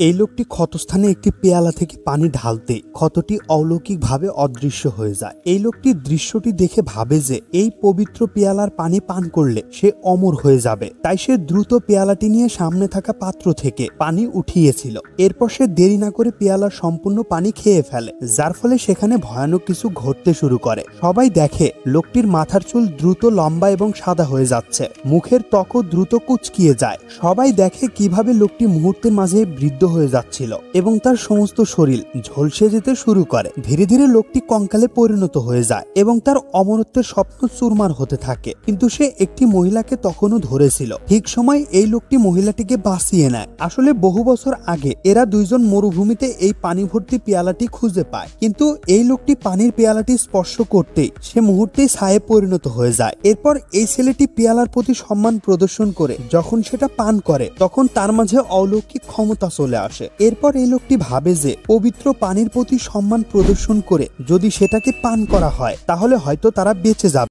এই লোকটি ক্ষতস্থানে একটি পেয়ালা থেকে পানি ঢালতে ক্ষতটি অলৌকিকভাবে অদৃশ্য হয়ে যায়। এই লোকটি দৃশ্যটি দেখে ভাবে যে এই পবিত্র পেয়ালার পানি পান করলে সে অমর হয়ে যাবে, তাই সে দ্রুত পেয়ালাটি নিয়ে সামনে থাকা পাত্র থেকে পানি উঠিয়েছিল। এরপর সে দেরি না করে পেয়ালার সম্পূর্ণ পানি খেয়ে ফেলে, যার ফলে সেখানে ভয়ানক কিছু ঘটতে শুরু করে। সবাই দেখে লোকটির মাথার চুল দ্রুত লম্বা এবং সাদা হয়ে যাচ্ছে, মুখের ত্বকও দ্রুত কুঁচকিয়ে যায়। সবাই দেখে কিভাবে লোকটি মুহূর্তের মাঝে বৃদ্ধ হয়ে যাচ্ছিল এবং তার সমস্ত শরীর ঝলসে যেতে শুরু করে। ধীরে ধীরে লোকটি কঙ্কালে পরিণত হয়ে যায় এবং তার অমরত্বের স্বপ্ন চুরমার হতে থাকে। কিন্তু সে একটি মহিলাকে তখনও ধরেছিল। ঠিক সময় এই লোকটি মহিলাটিকে বাঁচিয়ে নেয়। আসলে বহু বছর আগে এরা দুইজন মরুভূমিতে এই পানি ভর্তি পেয়ালাটি খুঁজে পায়, কিন্তু এই লোকটি পানির পেয়ালাটি স্পর্শ করতেই সে মুহূর্তেই ছায়ে পরিণত হয়ে যায়। এরপর এই ছেলেটি পেয়ালার প্রতি সম্মান প্রদর্শন করে যখন সেটা পান করে তখন তার মাঝে অলৌকিক ক্ষমতা চলে আসে। এরপর এই লোকটি ভাবে যে পবিত্র পানির প্রতি সম্মান প্রদর্শন করে যদি সেটাকে পান করা হয় তাহলে হয়তো তারা বেঁচে যাবে।